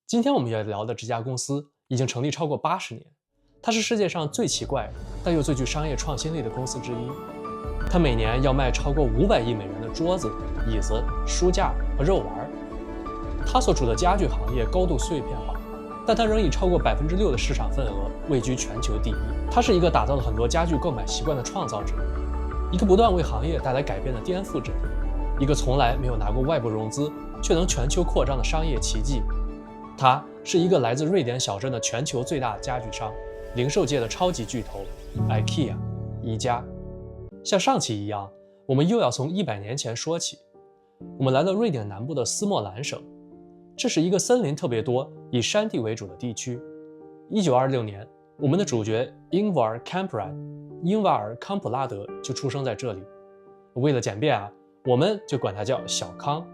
今天我们要聊的这家公司已经成立超过80年，它是世界上最奇怪但又最具商业创新力的公司之一。它每年要卖超过500亿美元的桌子、椅子、书架和肉丸。它所处的家具行业高度碎片化，但它仍以超过6%的市场份额位居全球第一。它是一个打造了很多家具购买习惯的创造者，一个不断为行业带来改变的颠覆者，一个从来没有拿过外部融资却能全球扩张的商业奇迹。它是一个来自瑞典小镇的全球最大家具商，零售界的超级巨头 IKEA 宜家。像上期一样，我们又要从100年前说起。我们来到瑞典南部的斯莫兰省，这是一个森林特别多、以山地为主的地区。1926年，我们的主角Ingvar Kamprad 英瓦尔·康普拉德就出生在这里。为了简便我们就管他叫小康。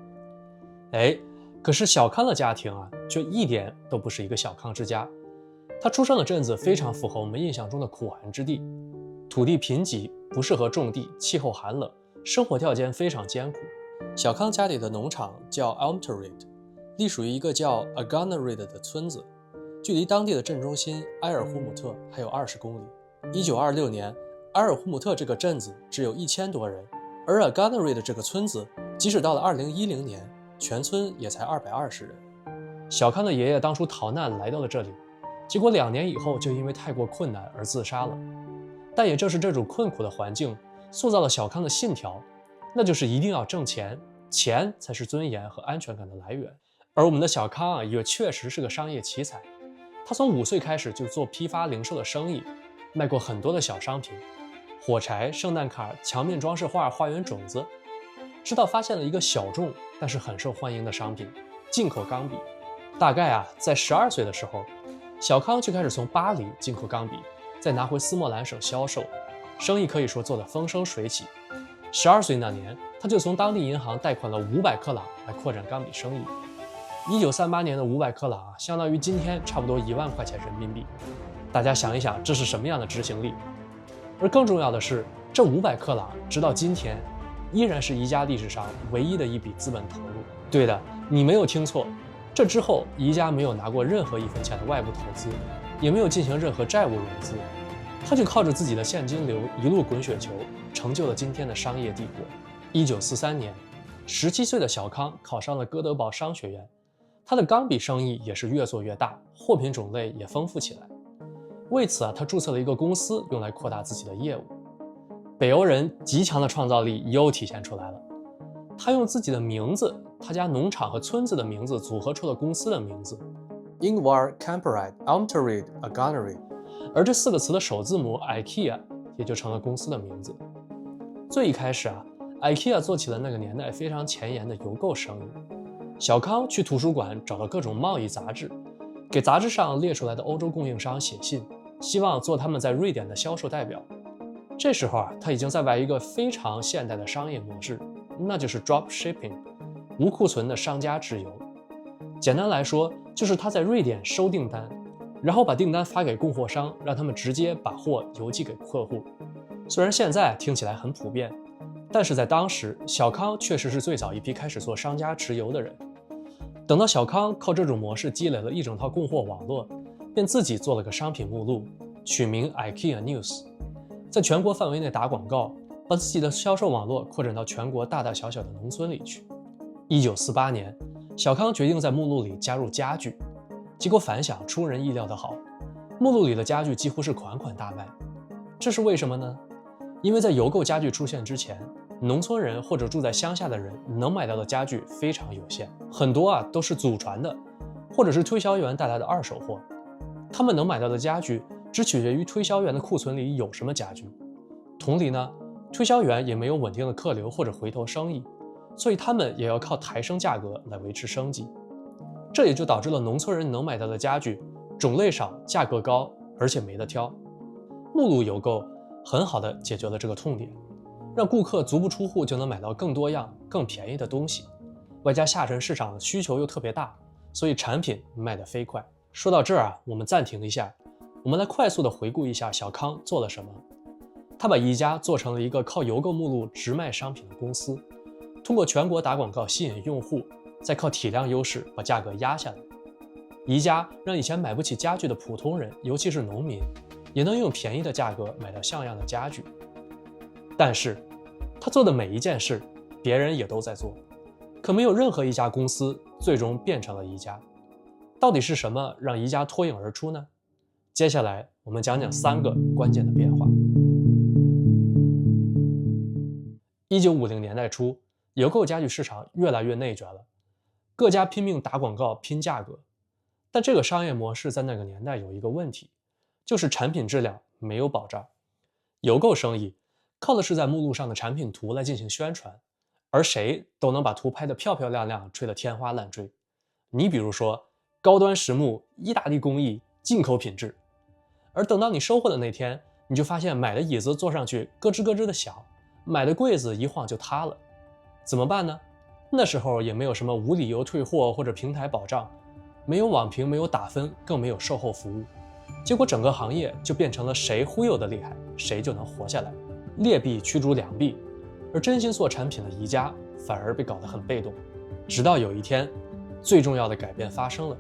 可是小康的家庭却一点都不是一个小康之家。他出生的镇子非常符合我们印象中的苦寒之地，土地贫瘠，不适合种地，气候寒冷，生活条件非常艰苦。小康家里的农场叫 Almteryd， 隶属于一个叫 Agonaryd 的村子，距离当地的镇中心埃尔胡姆特还有20公里。1926年，埃尔胡姆特这个镇子只有1000多人，而 Agonaryd 这个村子，即使到了2010年，全村也才220人。小康的爷爷当初逃难来到了这里，结果2年以后就因为太过困难而自杀了。但也正是这种困苦的环境，塑造了小康的信条，那就是一定要挣钱，钱才是尊严和安全感的来源。而我们的小康也确实是个商业奇才，他从5岁开始就做批发零售的生意，卖过很多的小商品，火柴、圣诞卡、墙面装饰画、花园种子，直到发现了一个小众但是很受欢迎的商品——进口钢笔。大概在12岁的时候，小康就开始从巴黎进口钢笔，再拿回斯莫兰省销售，生意可以说做得风生水起。12岁那年，他就从当地银行贷款了500克朗来扩展钢笔生意。1938年的500克朗相当于今天差不多1万块钱人民币。大家想一想，这是什么样的执行力？而更重要的是，这500克朗直到今天依然是宜家历史上唯一的一笔资本投入。对的，你没有听错，这之后宜家没有拿过任何1分钱的外部投资，也没有进行任何债务融资，他就靠着自己的现金流一路滚雪球，成就了今天的商业帝国。1943年，17岁的小康考上了哥德堡商学院，他的钢笔生意也是越做越大，货品种类也丰富起来。为此他注册了一个公司，用来扩大自己的业务。北欧人极强的创造力又体现出来了，他用自己的名字，他家农场和村子的名字组合出了公司的名字 Ingvar Kamprad Almteryd Agonaryd， 而这4个词的首字母 IKEA 也就成了公司的名字。最一开始IKEA 做起了那个年代非常前沿的邮购生意。小康去图书馆找到各种贸易杂志，给杂志上列出来的欧洲供应商写信，希望做他们在瑞典的销售代表。这时候他已经在玩一个非常现代的商业模式，那就是 drop shipping， 无库存的商家直邮。简单来说，就是他在瑞典收订单，然后把订单发给供货商，让他们直接把货邮寄给客户。虽然现在听起来很普遍，但是在当时，小康确实是最早一批开始做商家直邮的人。等到小康靠这种模式积累了一整套供货网络，便自己做了个商品目录，取名 IKEA News， 在全国范围内打广告，把自己的销售网络扩展到全国大大小小的农村里去。1948年，小康决定在目录里加入家具，结果反响出人意料的好，目录里的家具几乎是款款大卖。这是为什么呢？因为在邮购家具出现之前，农村人或者住在乡下的人能买到的家具非常有限，很多都是祖传的，或者是推销员带来的二手货。他们能买到的家具只取决于推销员的库存里有什么家具。同理呢，推销员也没有稳定的客流或者回头生意，所以他们也要靠抬升价格来维持生计。这也就导致了农村人能买到的家具种类少，价格高，而且没得挑。目录邮购很好的解决了这个痛点，让顾客足不出户就能买到更多样、更便宜的东西，外加下沉市场的需求又特别大，所以产品卖得飞快。说到这儿我们暂停一下，我们来快速的回顾一下小康做了什么。他把宜家做成了一个靠邮购目录直卖商品的公司，通过全国打广告吸引用户，再靠体量优势把价格压下来。宜家让以前买不起家具的普通人，尤其是农民，也能用便宜的价格买到像样的家具。但是，他做的每一件事，别人也都在做，可没有任何一家公司最终变成了宜家。到底是什么让宜家脱颖而出呢？接下来我们讲讲3个关键的变化。1950年代初，邮购家具市场越来越内卷了，各家拼命打广告拼价格。但这个商业模式在那个年代有一个问题，就是产品质量没有保障。邮购生意靠的是在目录上的产品图来进行宣传，而谁都能把图拍得漂漂亮亮，吹得天花乱坠。你比如说高端实木、意大利工艺、进口品质，而等到你收货的那天，你就发现买的椅子坐上去咯吱咯吱的响，买的柜子一晃就塌了。怎么办呢？那时候也没有什么无理由退货或者平台保障，没有网评，没有打分，更没有售后服务。结果整个行业就变成了谁忽悠的厉害，谁就能活下来，劣币驱逐良币。而真心做产品的宜家反而被搞得很被动。直到有一天，最重要的改变发生了。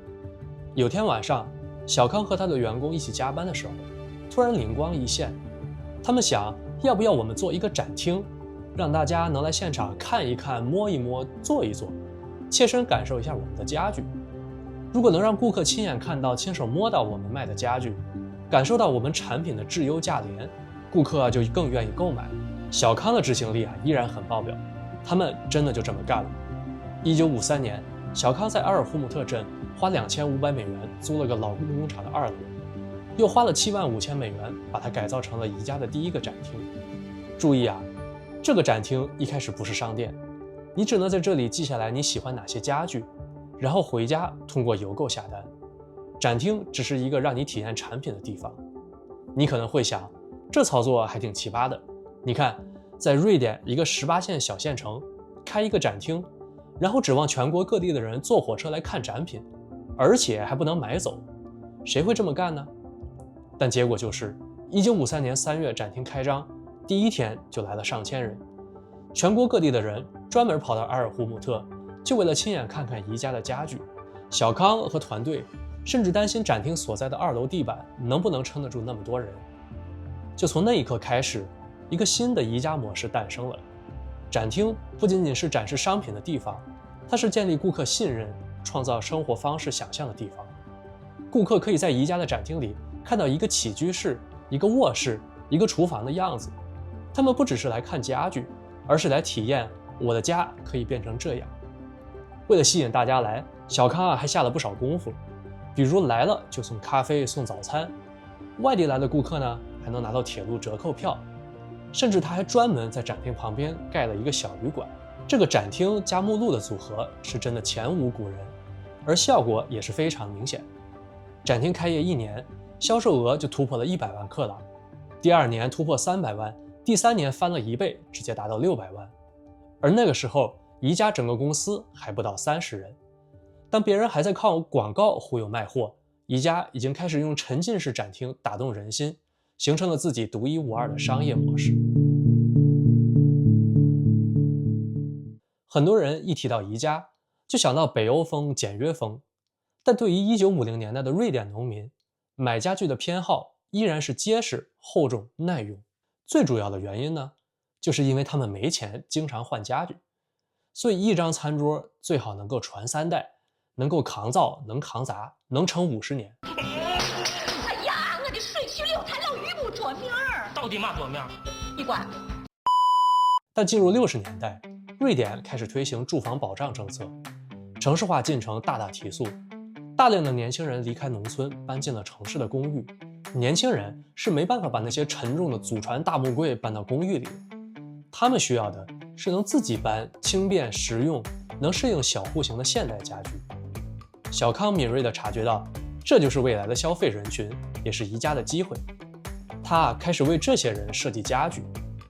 有天晚上，小康和他的员工一起加班的时候，突然灵光一现，他们想，要不要我们做一个展厅，让大家能来现场看一看、摸一摸、坐一坐，切身感受一下我们的家具。如果能让顾客亲眼看到、亲手摸到我们卖的家具，感受到我们产品的质优价廉，顾客就更愿意购买。小康的执行力依然很爆表，他们真的就这么干了。1953年，小康在阿尔胡姆特镇花$2500租了个老工厂的2楼，又花了$75000把它改造成了宜家的第一个展厅。注意啊，这个展厅一开始不是商店，你只能在这里记下来你喜欢哪些家具，然后回家通过邮购下单。展厅只是一个让你体验产品的地方。你可能会想，这操作还挺奇葩的。你看，在瑞典一个18线小县城开一个展厅，然后指望全国各地的人坐火车来看展品，而且还不能买走，谁会这么干呢？但结果就是1953年3月展厅开张，第一天就来了上千人，全国各地的人专门跑到阿尔胡姆特，就为了亲眼看看宜家的家具。小康和团队甚至担心展厅所在的2楼地板能不能撑得住那么多人。就从那一刻开始，一个新的宜家模式诞生了。展厅不仅仅是展示商品的地方，它是建立顾客信任、创造生活方式想象的地方。顾客可以在宜家的展厅里看到一个起居室、一个卧室、一个厨房的样子。他们不只是来看家具，而是来体验我的家可以变成这样。为了吸引大家来，小康还下了不少功夫，比如来了就送咖啡、送早餐，外地来的顾客呢还能拿到铁路折扣票，甚至他还专门在展厅旁边盖了一个小旅馆。这个展厅加目录的组合是真的前无古人，而效果也是非常明显。展厅开业1年，销售额就突破了100万克朗，第2年突破300万，第3年翻了1倍，直接达到600万。而那个时候，宜家整个公司还不到30人。当别人还在靠广告忽悠卖货，宜家已经开始用沉浸式展厅打动人心，形成了自己独一无二的商业模式。很多人一提到宜家，就想到北欧风、简约风，但对于1950年代的瑞典农民，买家具的偏好依然是结实、厚重、耐用。最主要的原因呢，就是因为他们没钱经常换家具，所以一张餐桌最好能够传3代，能够抗造、能抗砸，能撑50年。哎呀，我的水去溜弹了鱼不着面儿，到底嘛着面？你管。但进入60年代，瑞典开始推行住房保障政策，城市化进程大大提速，大量的年轻人离开农村，搬进了城市的公寓。年轻人是没办法把那些沉重的祖传大木柜搬到公寓里的，他们需要的是能自己搬、轻便实用、能适应小户型的现代家具。小康敏锐地察觉到，这就是未来的消费人群，也是宜家的机会。他开始为这些人设计家具，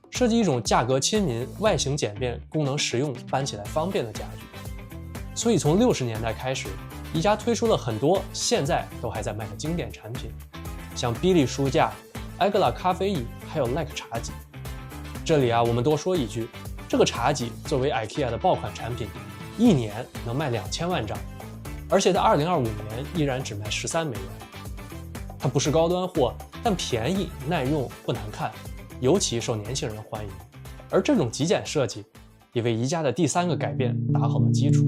设计一种价格亲民、外形简便、功能实用、搬起来方便的家具。所以从60年代开始，宜家推出了很多现在都还在卖的经典产品，像比利书架、埃格拉咖啡椅，还有 Like 茶几。这里我们多说一句，这个茶几作为 IKEA 的爆款产品，1年能卖2000万张。而且在2025年依然只卖13美元。它不是高端货，但便宜、耐用、不难看，尤其受年轻人欢迎。而这种极简设计也为宜家的第3个改变打好了基础。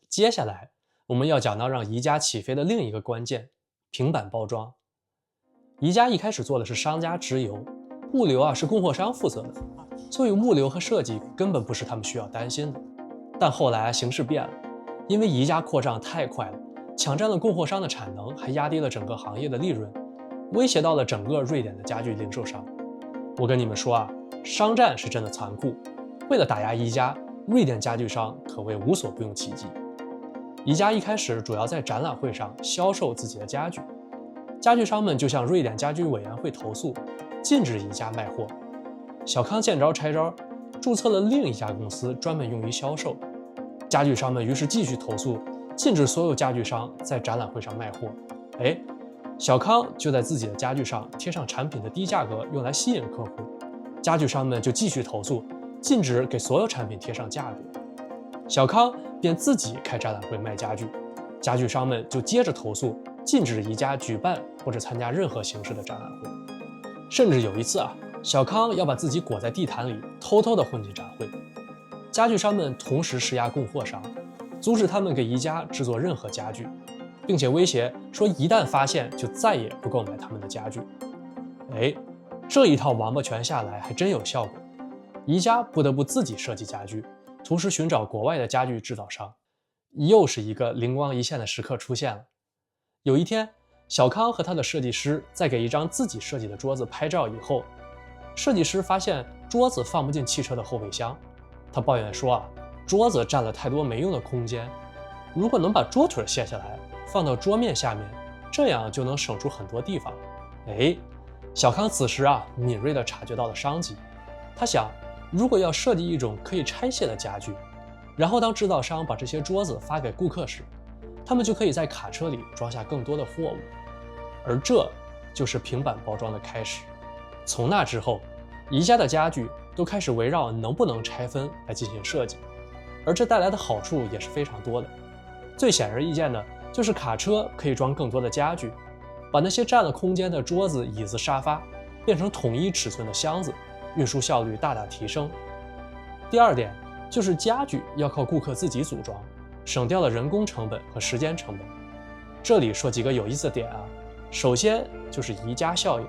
接下来我们要讲到让宜家起飞的另一个关键——平板包装。宜家一开始做的是商家直邮，物流是供货商负责的，所以物流和设计根本不是他们需要担心的。但后来形势变了，因为宜家扩张太快了，抢占了供货商的产能，还压低了整个行业的利润，威胁到了整个瑞典的家具零售商。我跟你们说商战是真的残酷。为了打压宜家，瑞典家具商可谓无所不用其极。宜家一开始主要在展览会上销售自己的家具，家具商们就向瑞典家居委员会投诉，禁止宜家卖货。小康见招拆招，注册了另一家公司专门用于销售。家具商们于是继续投诉，禁止所有家具商在展览会上卖货。小康就在自己的家具上贴上产品的低价格，用来吸引客户。家具商们就继续投诉，禁止给所有产品贴上价格。小康便自己开展览会卖家具，家具商们就接着投诉，禁止宜家举办或者参加任何形式的展览会。甚至有一次小康要把自己裹在地毯里，偷偷地混进展会。家具商们同时施压供货商，阻止他们给宜家制作任何家具，并且威胁说一旦发现就再也不购买他们的家具。这一套王八拳下来还真有效果，宜家不得不自己设计家具，同时寻找国外的家具制造商。又是一个灵光一现的时刻出现了。有一天，小康和他的设计师在给一张自己设计的桌子拍照以后，设计师发现桌子放不进汽车的后备箱。他抱怨说桌子占了太多没用的空间，如果能把桌腿卸下来放到桌面下面，这样就能省出很多地方。小康此时敏锐地察觉到了商机。他想，如果要设计一种可以拆卸的家具，然后当制造商把这些桌子发给顾客时，他们就可以在卡车里装下更多的货物。而这就是平板包装的开始。从那之后，宜家的家具都开始围绕能不能拆分来进行设计，而这带来的好处也是非常多的。最显而易见的就是卡车可以装更多的家具，把那些占了空间的桌子、椅子、沙发变成统一尺寸的箱子，运输效率大大提升。第二点就是家具要靠顾客自己组装，省掉了人工成本和时间成本。这里说几个有意思的点首先就是宜家效应，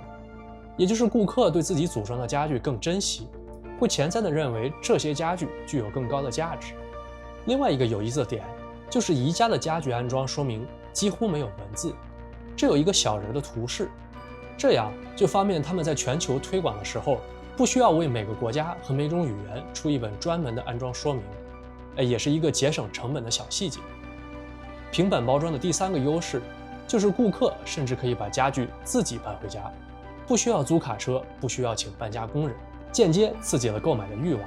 也就是顾客对自己组装的家具更珍惜，会潜在地认为这些家具具有更高的价值。另外一个有意思的点就是宜家的家具安装说明几乎没有文字，只有一个小人的图示，这样就方便他们在全球推广的时候，不需要为每个国家和每种语言出一本专门的安装说明，也是一个节省成本的小细节。平板包装的第3个优势就是顾客甚至可以把家具自己搬回家，不需要租卡车，不需要请搬家工人，间接刺激了购买的欲望。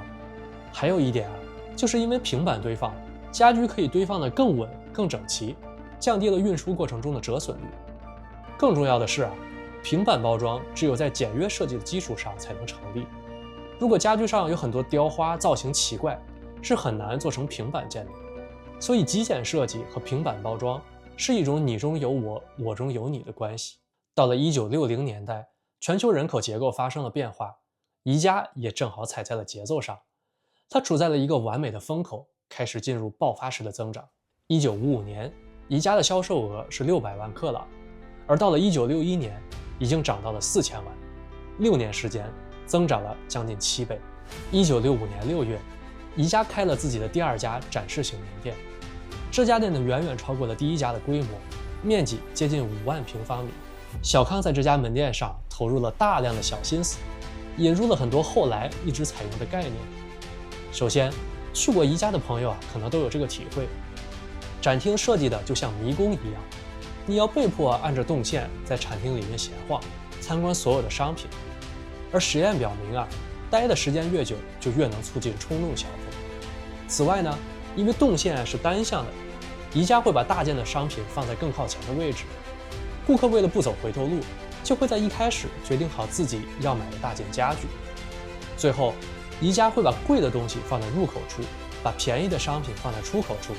还有一点就是因为平板堆放，家居可以堆放得更稳、更整齐，降低了运输过程中的折损率。更重要的是平板包装只有在简约设计的基础上才能成立。如果家具上有很多雕花，造型奇怪，是很难做成平板件的。所以极简设计和平板包装是一种你中有我，我中有你的关系。到了1960年代，全球人口结构发生了变化，宜家也正好踩在了节奏上，它处在了一个完美的风口，开始进入爆发式的增长。1955年，宜家的销售额是600万克朗，而到了1961年，已经涨到了4000万，6年时间增长了将近7倍。1965年6月，宜家开了自己的第2家展示型门店，这家店呢远远超过了第1家的规模，面积接近5万平方米。小康在这家门店上投入了大量的小心思，引入了很多后来一直采用的概念。首先，去过宜家的朋友可能都有这个体会，展厅设计的就像迷宫一样，你要被迫按着动线在展厅里面闲晃，参观所有的商品。而实验表明待的时间越久，就越能促进冲动消费。此外呢，因为动线是单向的，宜家会把大件的商品放在更靠前的位置，顾客为了不走回头路，就会在一开始决定好自己要买的大件家具。最后，宜家会把贵的东西放在入口处，把便宜的商品放在出口处，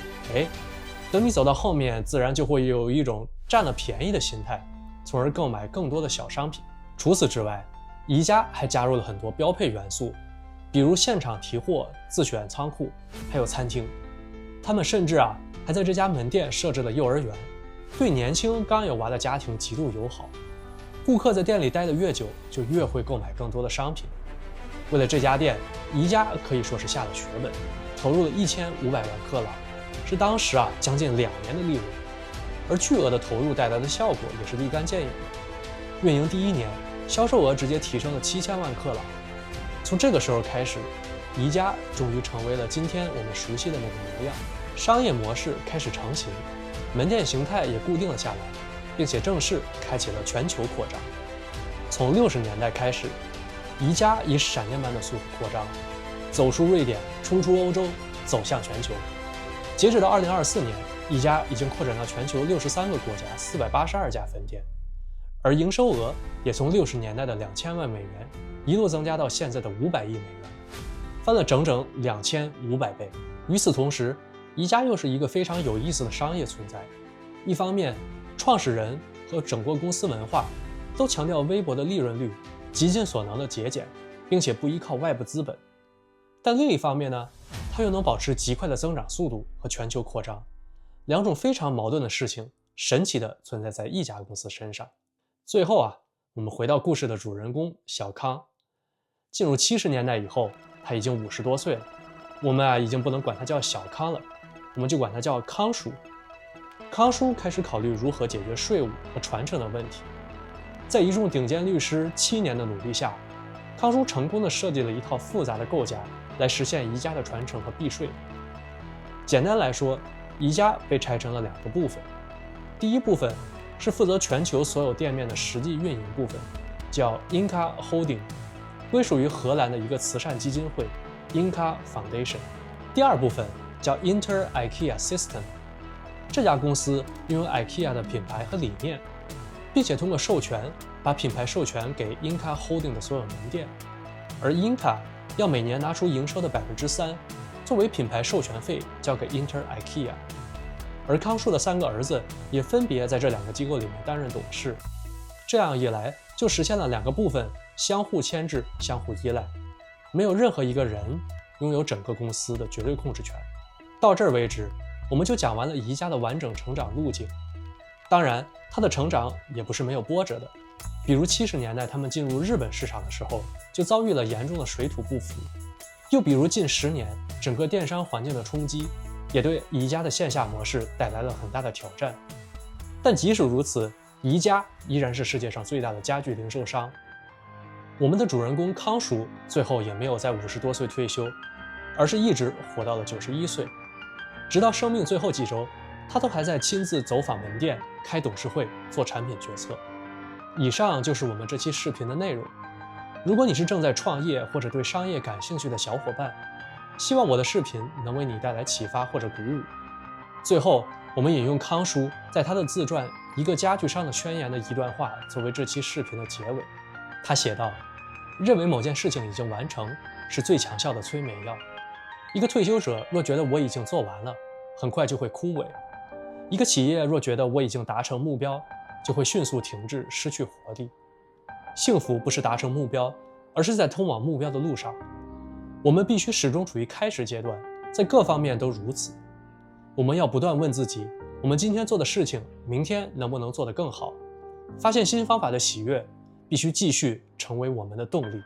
等你走到后面，自然就会有一种占了便宜的心态，从而购买更多的小商品。除此之外，宜家还加入了很多标配元素，比如现场提货、自选仓库，还有餐厅。他们甚至还在这家门店设置了幼儿园，对年轻刚有娃的家庭极度友好。顾客在店里待得越久，就越会购买更多的商品。为了这家店，宜家可以说是下了血本，投入了1500万克朗，是当时将近2年的利润。而巨额的投入带来的效果也是立竿见影的。运营第1年，销售额直接提升了7000万克朗。从这个时候开始，宜家终于成为了今天我们熟悉的那个模样，商业模式开始成型，门店形态也固定了下来，并且正式开启了全球扩张。从60年代开始，宜家以闪电般的速度扩张，走出瑞典，冲出欧洲，走向全球。截止到2024年，宜家已经扩展到全球63个国家，482家分店，而营收额也从60年代的2000万美元一路增加到现在的500亿美元，翻了整整2500倍。与此同时，宜家又是一个非常有意思的商业存在。一方面，创始人和整个公司文化都强调微薄的利润率，极尽所能的节俭，并且不依靠外部资本。但另一方面呢，它又能保持极快的增长速度和全球扩张，两种非常矛盾的事情神奇地存在在一家公司身上。最后我们回到故事的主人公小康。进入70年代以后，他已经50多岁了，我们已经不能管他叫小康了，我们就管他叫康叔。康叔开始考虑如何解决税务和传承的问题。在一众顶尖律师7年的努力下，康叔成功地设计了一套复杂的构架来实现宜家的传承和避税。简单来说，宜家被拆成了2个部分。第一部分是负责全球所有店面的实际运营部分，叫 Inca Holding， 归属于荷兰的一个慈善基金会 Inca Foundation。第二部分叫 Inter IKEA System， 这家公司拥有 IKEA 的品牌和理念，并且通过授权把品牌授权给 Inca Holding 的所有门店，而 Inca 要每年拿出营收的3%作为品牌授权费交给 Inter IKEA。而康叔的3个儿子也分别在这2个机构里面担任董事，这样一来就实现了2个部分相互牵制、相互依赖，没有任何一个人拥有整个公司的绝对控制权。到这儿为止，我们就讲完了宜家的完整成长路径。当然，它的成长也不是没有波折的，比如70年代他们进入日本市场的时候，就遭遇了严重的水土不服；又比如近10年整个电商环境的冲击，也对宜家的线下模式带来了很大的挑战。但即使如此，宜家依然是世界上最大的家具零售商。我们的主人公康叔最后也没有在50多岁退休，而是一直活到了91岁，直到生命最后几周，他都还在亲自走访门店、开董事会、做产品决策。以上就是我们这期视频的内容。如果你是正在创业或者对商业感兴趣的小伙伴，希望我的视频能为你带来启发或者鼓舞。最后，我们引用康叔在他的自传《一个家具商的宣言》的一段话作为这期视频的结尾。他写道：认为某件事情已经完成是最强效的催眠药。一个退休者若觉得我已经做完了，很快就会枯萎；一个企业若觉得我已经达成目标，就会迅速停滞，失去活力。幸福不是达成目标，而是在通往目标的路上。我们必须始终处于开始阶段，在各方面都如此。我们要不断问自己，我们今天做的事情，明天能不能做得更好？发现新方法的喜悦，必须继续成为我们的动力。